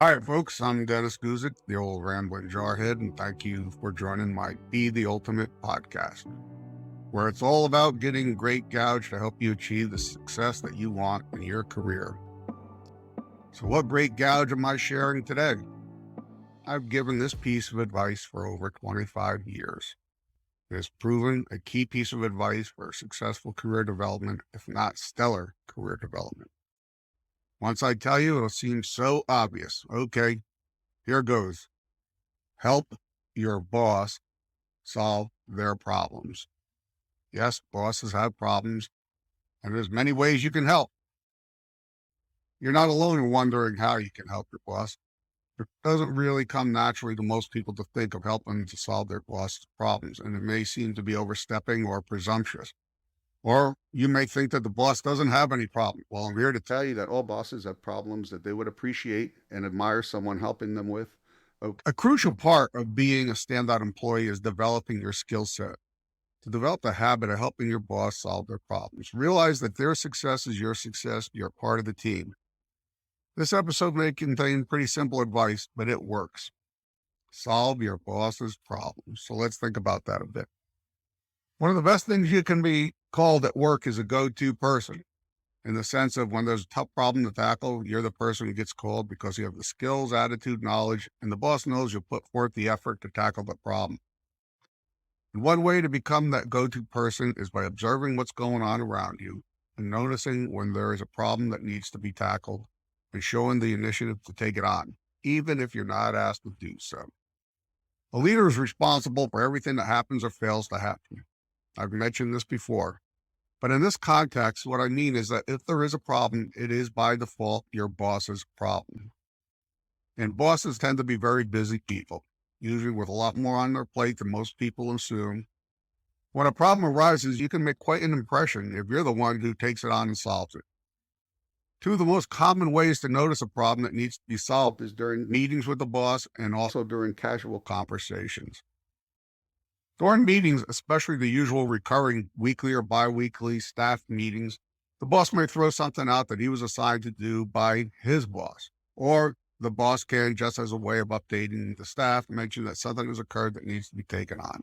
All right, folks, I'm Dennis Guzik, the old rambling jarhead, and thank you for joining my Be the Ultimate podcast, where it's all about getting great gouge to help you achieve the success that you want in your career. So, what great gouge am I sharing today? I've given this piece of advice for over 25 years. It has proven a key piece of advice for successful career development, if not stellar career development. Once I tell you, it'll seem so obvious. Okay, here goes. Help your boss solve their problems. Yes, bosses have problems, and there's many ways you can help. You're not alone in wondering how you can help your boss. It doesn't really come naturally to most people to think of helping to solve their boss's problems, and it may seem to be overstepping or presumptuous. Or you may think that the boss doesn't have any problem. Well, I'm here to tell you that all bosses have problems that they would appreciate and admire someone helping them with. A crucial part of being a standout employee is developing your skill set. To develop the habit of helping your boss solve their problems, realize that their success is your success. You're part of the team. This episode may contain pretty simple advice, but it works. Solve your boss's problems. So let's think about that a bit. One of the best things you can be called at work is a go-to person, in the sense of when there's a tough problem to tackle, you're the person who gets called because you have the skills, attitude, knowledge, and the boss knows you'll put forth the effort to tackle the problem. And one way to become that go-to person is by observing what's going on around you and noticing when there is a problem that needs to be tackled and showing the initiative to take it on, even if you're not asked to do so. A leader is responsible for everything that happens or fails to happen. I've mentioned this before, but in this context, what I mean is that if there is a problem, it is by default your boss's problem. And bosses tend to be very busy people, usually with a lot more on their plate than most people assume. When a problem arises, you can make quite an impression if you're the one who takes it on and solves it. Two of the most common ways to notice a problem that needs to be solved is during meetings with the boss and also during casual conversations. During meetings, especially the usual recurring weekly or bi-weekly staff meetings, the boss may throw something out that he was assigned to do by his boss, or the boss can, just as a way of updating the staff, mention that something has occurred that needs to be taken on.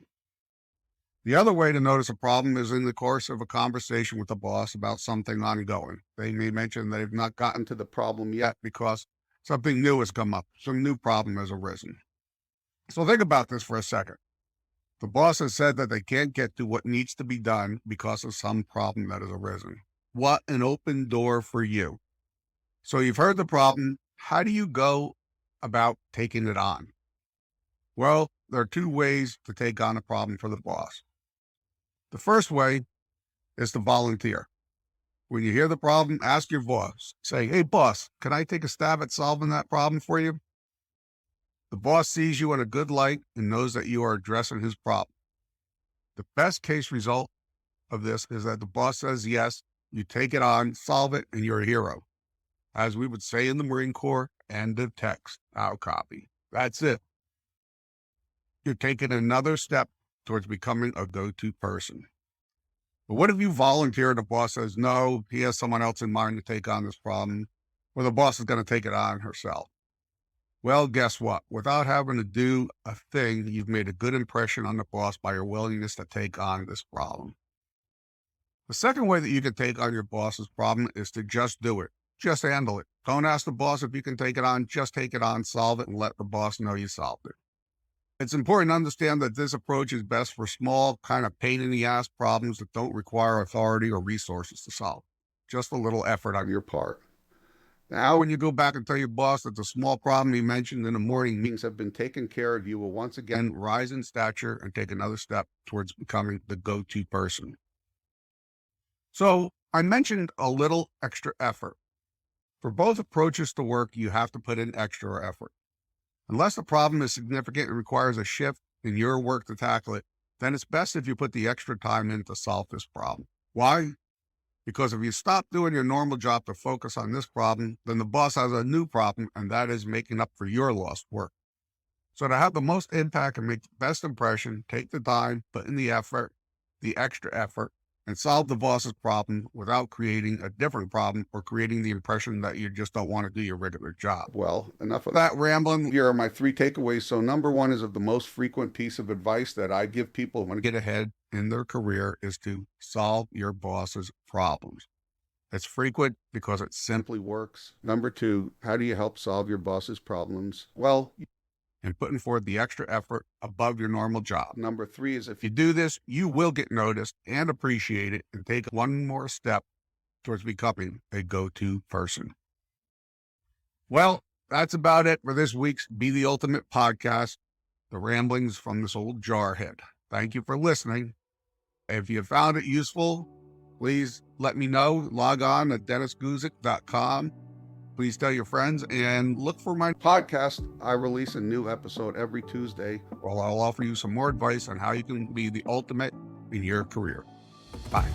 The other way to notice a problem is in the course of a conversation with the boss about something ongoing. They may mention they've not gotten to the problem yet because something new has come up, some new problem has arisen. So think about this for a second. The boss has said that they can't get to what needs to be done because of some problem that has arisen. What an open door for you. So you've heard the problem. How do you go about taking it on? Well, there are two ways to take on a problem for the boss. The first way is to volunteer. When you hear the problem, ask your boss. Say, hey, boss, can I take a stab at solving that problem for you? The boss sees you in a good light and knows that you are addressing his problem. The best case result of this is that the boss says yes, you take it on, solve it, and you're a hero. As we would say in the Marine Corps, end of text, now copy. That's it. You're taking another step towards becoming a go-to person. But what if you volunteer and the boss says, no, he has someone else in mind to take on this problem, or the boss is going to take it on herself? Well, guess what? Without having to do a thing, you've made a good impression on the boss by your willingness to take on this problem. The second way that you can take on your boss's problem is to just do it. Just handle it. Don't ask the boss if you can take it on. Just take it on, solve it, and let the boss know you solved it. It's important to understand that this approach is best for small, kind of pain-in-the-ass problems that don't require authority or resources to solve. Just a little effort on your part. Now, when you go back and tell your boss that the small problem he mentioned in the morning meetings have been taken care of, you will once again rise in stature and take another step towards becoming the go-to person. So, I mentioned a little extra effort. For both approaches to work, you have to put in extra effort. Unless the problem is significant and requires a shift in your work to tackle it, then it's best if you put the extra time in to solve this problem. Why? Because if you stop doing your normal job to focus on this problem, then the boss has a new problem, and that is making up for your lost work. So to have the most impact and make the best impression, take the time, put in the effort, the extra effort, and solve the boss's problem without creating a different problem or creating the impression that you just don't want to do your regular job. Well, enough of that rambling. Here are my 3 takeaways. So number 1 is the most frequent piece of advice that I give people who want to get ahead in their career is to solve your boss's problems. It's frequent because it simply works. Number 2, how do you help solve your boss's problems? Well, and putting forth the extra effort above your normal job. Number 3 is if you do this, you will get noticed and appreciated and take one more step towards becoming a go-to person. Well, that's about it for this week's Be the Ultimate podcast, the ramblings from this old jarhead. Thank you for listening. If you found it useful, please let me know. Log on at dennisguzik.com. Please tell your friends and look for my podcast. I release a new episode every Tuesday, where I'll offer you some more advice on how you can be the ultimate in your career. Bye.